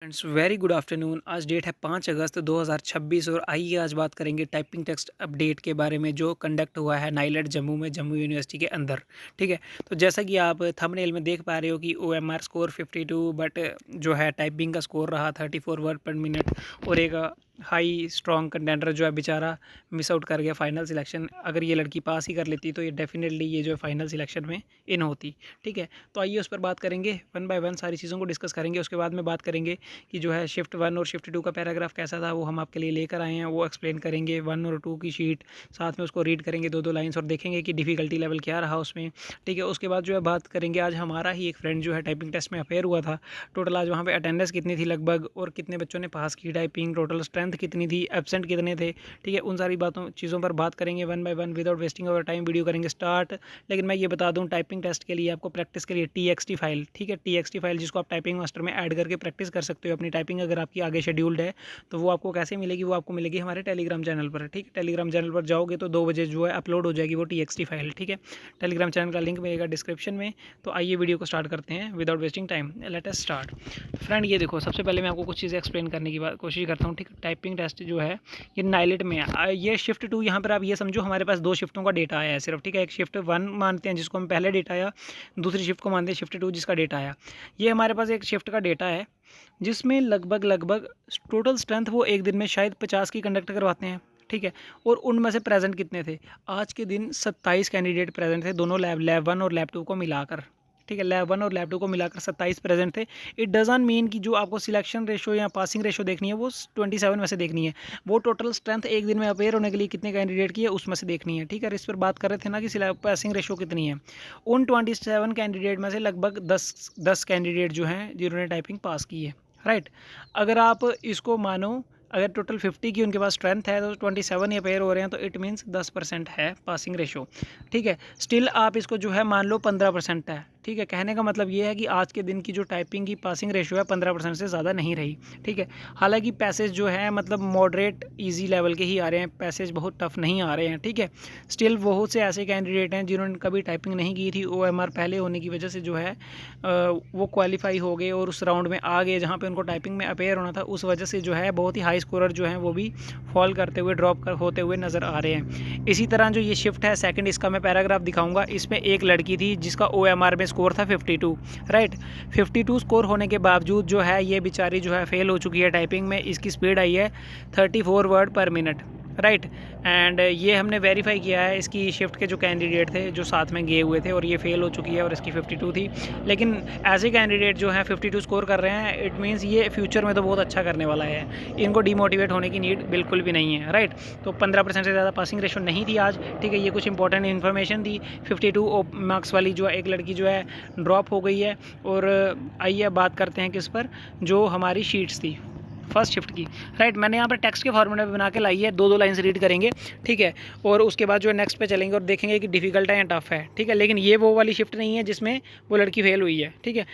Friends very good afternoon. आज date है 5 अगस्त 2026 और आइए आज बात करेंगे टाइपिंग टेस्ट अपडेट के बारे में जो कंडक्ट हुआ है नाइलेट जम्मू में, जम्मू यूनिवर्सिटी के अंदर। ठीक है, तो जैसा कि आप थंबनेल में देख पा रहे हो कि OMR स्कोर 52, बट जो है टाइपिंग का स्कोर रहा 34 वर्ड पर मिनट। और एक हाई स्ट्रॉन्ग कंटेंडर जो है बेचारा मिस आउट कर गया फाइनल सिलेक्शन। अगर ये लड़की पास ही कर लेती तो ये डेफिनेटली ये जो है फाइनल सिलेक्शन में इन होती। ठीक है, तो आइए उस पर बात करेंगे, वन बाय वन सारी चीज़ों को डिस्कस करेंगे। उसके बाद में बात करेंगे कि जो है शिफ्ट 1 और शिफ्ट 2 का पैराग्राफ कैसा था, वो हम आपके लिए लेकर आए हैं, वो एक्सप्लेन करेंगे। 1 और 2 की शीट साथ में उसको रीड करेंगे, दो लाइन्स, और देखेंगे कि डिफ़िकल्टी लेवल क्या रहा उसमें। ठीक है, उसके बाद जो है बात करेंगे, आज हमारा ही एक फ्रेंड जो है टाइपिंग टेस्ट में अपेयर हुआ था। टोटल आज वहाँ पे अटेंडेंस कितनी थी लगभग, और कितने बच्चों ने पास की टाइपिंग, टोटल स्ट्रेंथ कितनी थी, एब्सेंट कितने थे। ठीक है, उन सारी चीज़ों पर बात करेंगे one by one without wasting our time. Video करेंगे स्टार्ट। लेकिन मैं ये बता दूँ, टाइपिंग टेस्ट के लिए आपको प्रैक्टिस के लिए TXT फाइल, ठीक है, TXT फाइल जिसको आप टाइपिंग मास्टर में ऐड करके प्रैक्टिस कर सकते हो अपनी टाइपिंग। अगर आपकी आगे शेड्यूल्ड है तो वो आपको कैसे मिलेगी, वो आपको मिलेगी हमारे टेलीग्राम चैनल पर। ठीक है, टेलीग्राम चैनल पर जाओगे तो 2 बजे जो है अपलोड हो जाएगी वो TXT फाइल। ठीक है, टेलीग्राम चैनल का लिंक मिलेगा डिस्क्रिप्शन में। तो आइए वीडियो को स्टार्ट करते हैं without wasting time. Let us start. Friend ये देखो, सबसे पहले मैं आपको कुछ चीज़ें एक्सप्लेन करने की कोशिश करता हूँ। ठीक, टाइपिंग टेस्ट जो है ये नाइलेट में है। ये शिफ्ट 2, यहाँ पर आप ये समझो हमारे पास 2 शिफ्टों का डेटा आया है सिर्फ। ठीक है, एक शिफ्ट 1 मानते हैं जिसको हम पहले डेटा आया, दूसरी शिफ्ट को मानते हैं शिफ्ट 2 जिसका डेटा आया। ये हमारे पास एक शिफ्ट का डेटा है जिसमें लगभग टोटल स्ट्रेंथ वो एक दिन में शायद 50 की कंडक्ट करवाते हैं। ठीक है, और उनमें से प्रेजेंट कितने थे, आज के दिन 27 कैंडिडेट प्रेजेंट थे, दोनों लैब 1 और लैब 2 को मिलाकर। ठीक है, लैब 1 और लैब 2 को मिलाकर 27 प्रेजेंट थे। इट डजंट मीन कि जो आपको सिलेक्शन रेशो या पासिंग रेशो देखनी है वो 27 में से देखनी है, वो टोटल स्ट्रेंथ एक दिन में अपेयर होने के लिए कितने कैंडिडेट की है उसमें से देखनी है। ठीक है, इस पर बात कर रहे थे ना कि पासिंग रेशो कितनी है। उन 27 कैंडिडेट में से लगभग 10 कैंडिडेट जो हैं जिन्होंने टाइपिंग पास की है। राइट, अगर आप इसको मानो, अगर टोटल 50 की उनके पास स्ट्रेंथ है तो 27 ही अपेयर हो रहे हैं, तो इट मीन्स 10% है पासिंग रेशो। ठीक है, स्टिल आप इसको जो है मान लो 15% है। ठीक है, कहने का मतलब ये है कि आज के दिन की जो टाइपिंग की पासिंग रेशो है 15% से ज़्यादा नहीं रही। ठीक है, हालांकि पैसेज जो है मतलब मॉडरेट ईजी लेवल के ही आ रहे हैं, पैसेज बहुत टफ नहीं आ रहे हैं। ठीक है, स्टिल बहुत से ऐसे कैंडिडेट हैं जिन्होंने कभी टाइपिंग नहीं की थी, OMR पहले होने की वजह से जो है वो क्वालिफाई हो गए और उस राउंड में आ गए जहाँ पे उनको टाइपिंग में अपेयर होना था। उस वजह से जो है बहुत ही हाई स्कोरर जो हैं वो भी फॉल करते हुए, होते हुए नज़र आ रहे हैं। इसी तरह जो ये शिफ्ट है सेकंड, इसका मैं पैराग्राफ दिखाऊंगा। इसमें एक लड़की थी जिसका OMR में स्कोर था 52। राइट, 52 स्कोर होने के बावजूद जो है ये बेचारी जो है फेल हो चुकी है टाइपिंग में। इसकी स्पीड आई है 34 वर्ड पर मिनट। राइट, एंड ये हमने वेरीफाई किया है, इसकी शिफ्ट के जो कैंडिडेट थे जो साथ में गए हुए थे, और ये फेल हो चुकी है और इसकी 52 थी। लेकिन ऐसे कैंडिडेट जो हैं 52 स्कोर कर रहे हैं, इट मीन्स ये फ्यूचर में तो बहुत अच्छा करने वाला है, इनको डिमोटिवेट होने की नीड बिल्कुल भी नहीं है। राइट, तो 15% से ज़्यादा पासिंग रेशो नहीं थी आज। ठीक है, ये कुछ इंपॉर्टेंट इन्फॉर्मेशन थी। 52 मार्क्स वाली जो है एक लड़की जो है ड्रॉप हो गई है। और आइए बात करते हैं किस पर, जो हमारी शीट्स थी फर्स्ट शिफ्ट की। राइट, मैंने यहाँ पर टेक्स्ट के फॉर्मेट में बना के लाई है, दो लाइन्स रीड करेंगे। ठीक है, और उसके बाद जो है नेक्स्ट पे चलेंगे और देखेंगे कि डिफिकल्ट है या टफ है। ठीक है, लेकिन ये वो वाली शिफ्ट नहीं है जिसमें वो लड़की फेल हुई है। ठीक है,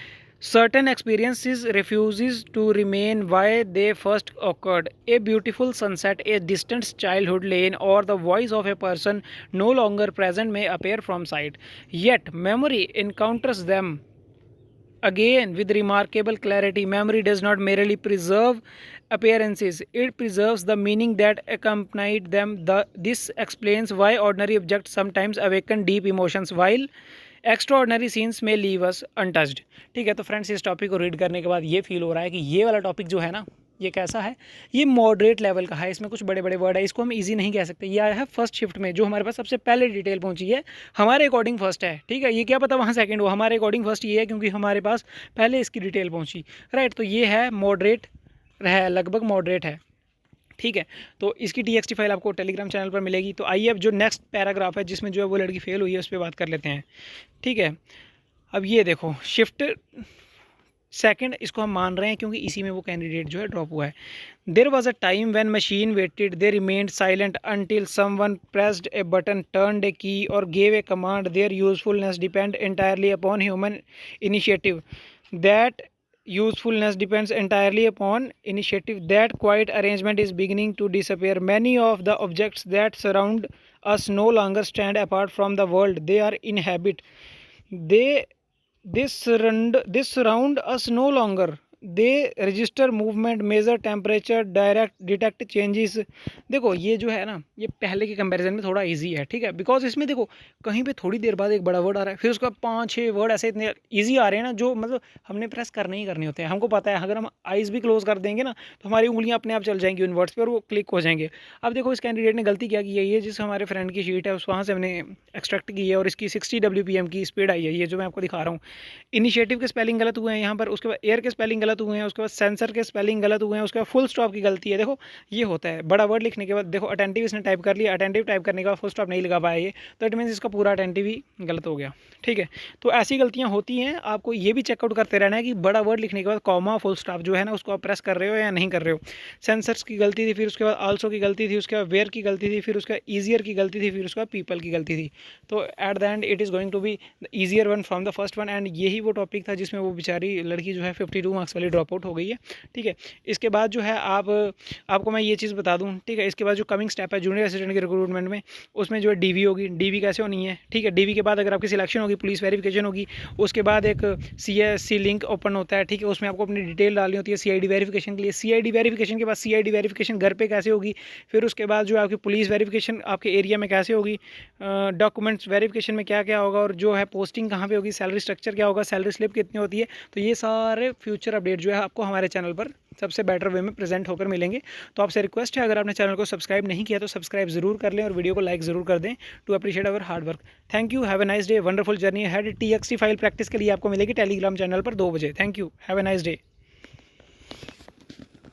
certain experiences refuses to remain why they first occurred, a beautiful sunset, a distant childhood lane, or the voice of a person no longer present may appear from sight, yet memory encounters them again with remarkable clarity. Memory does not merely preserve appearances, it preserves the meaning that accompanied them. This explains why ordinary objects sometimes awaken deep emotions while extraordinary scenes में leave us untouched. ठीक है, तो friends इस topic को read करने के बाद ये फील हो रहा है कि ये वाला टॉपिक जो है ना, ये कैसा है, ये मॉडरेट लेवल का है, इसमें कुछ बड़े बड़े वर्ड है, इसको हम इजी नहीं कह सकते। ये आया है फर्स्ट शिफ्ट में, जो हमारे पास सबसे पहले डिटेल पहुंची है, हमारे अकॉर्डिंग फर्स्ट है। ठीक है, ये क्या पता वहाँ सेकंड हो, हमारे अकॉर्डिंग फर्स्ट ये है क्योंकि हमारे पास पहले इसकी डिटेल पहुँची। राइट, तो ये है मॉडरेट है, लगभग मॉडरेट है। ठीक है, तो इसकी TXT फाइल आपको टेलीग्राम चैनल पर मिलेगी। तो आइए अब जो नेक्स्ट पैराग्राफ है जिसमें जो है वो लड़की फेल हुई है उस पर बात कर लेते हैं। ठीक है, अब ये देखो शिफ्ट सेकंड, इसको हम मान रहे हैं क्योंकि इसी में वो कैंडिडेट जो है ड्रॉप हुआ है। There was a time when machine waited, they remained silent until someone pressed a button, turned a key और gave a command. Their usefulness depend entirely upon human initiative, that usefulness depends entirely upon initiative. That quiet arrangement is beginning to disappear. Many of the objects that surround us no longer stand apart from the world they are inhabit. They this surround us no longer. They register movement, measure temperature, direct detect changes. देखो ये जो है ना, ये पहले के comparison में थोड़ा इजी है, ठीक है, बिकॉज इसमें देखो कहीं पे थोड़ी देर बाद एक बड़ा वर्ड आ रहा है, फिर उसका 5-6 वर्ड ऐसे इतने इजी आ रहे हैं ना, जो मतलब हमने प्रेस करने ही करने होते हैं। हमको पता है अगर हम आइज़ भी क्लोज कर देंगे ना तो हमारी उंगलियां अपने आप चल जाएंगी उन वर्ड्स पे और वो क्लिक हो जाएंगे। अब देखो इस कैंडिडेट ने गलती क्या की है, ये जिस हमारे फ्रेंड की शीट है उस वहाँ से हमने एक्सट्रैक्ट की है और इसकी 60 WPM की स्पीड आई है, ये जो मैं आपको दिखा रहा हूँ। इनिशिएटिव के स्पेलिंग गलत हुए हैं यहाँ पर, उसके बाद एयर के स्पेलिंग गलत हुए हैं, उसके बाद सेंसर के स्पेलिंग गलत हुए हैं, उसके बाद फुल स्टॉप की गलती है। देखो ये होता है बड़ा वर्ड लिखने के बाद, देखो अटेंटिव इसने टाइप कर लिया, अटेंटिव टाइप करने के बाद फुल स्टॉप नहीं लगा पाया ये, तो इट मीन्स इसका पूरा अटेंटिव ही गलत हो गया, ठीक है। तो ऐसी गलतियाँ होती हैं, आपको ये भी चेकआउट करते रहना है कि बड़ा वर्ड लिखने के बाद कॉमा फुल स्टॉप जो है ना उसको आप प्रेस कर रहे हो या नहीं कर रहे हो। सेंसर्स की गलती थी, फिर उसके बाद आल्सो की गलती थी, उसके बाद वेयर की गलती थी, फिर उसका ईजियर की गलती थी, फिर उसके बाद पीपल की गलती थी। तो at the end it is going to be the easier one from the first one, and यही वो टॉपिक था जिसमें वो बेचारी लड़की जो है 52 मार्क्स वाली ड्रॉप आउट हो गई है, ठीक है। इसके बाद जो है आपको मैं ये चीज़ बता दूँ, ठीक है, इसके बाद जो कमिंग स्टेप है जूनियर असिस्टेंट के रिक्रूटमेंट में, उसमें जो है डीवी होगी। डीवी कैसे होनी है, ठीक है, डीवी के बाद अगर आपकी सिलेक्शन होगी, पुलिस वेरिफिकेशन होगी, उसके बाद एक CSC लिंक ओपन होता है, ठीक है, उसमें आपको अपनी डिटेल डालनी होती है CID वेरिफिकेशन के लिए। CID वेरिफिकेशन के बाद CID वेरिफिकेशन घर पे कैसे होगी, फिर उसके बाद जो आपकी पुलिस वेरिफिकेशन आपके एरिया में कैसे होगी, डॉक्यूमेंट्स वेरिफिकेशन में क्या क्या होगा, और जो है पोस्टिंग कहाँ पे होगी, सैलरी स्ट्रक्चर क्या होगा, सैलरी स्लिप कितनी होती है। तो ये सारे फ्यूचर अपडेट जो है आपको हमारे चैनल पर सबसे बेटर वे में प्रेजेंट होकर मिलेंगे। तो आपसे रिक्वेस्ट है, अगर आपने चैनल को सब्सक्राइब नहीं किया तो सब्सक्राइब जरूर कर लें और वीडियो को लाइक ज़रूर कर दें to appreciate our hard work. Thank you, have a nice day, wonderful journey had. TXT file practice के लिए आपको मिलेगी टेलीग्राम चैनल पर 2 बजे। Thank you, have a nice day.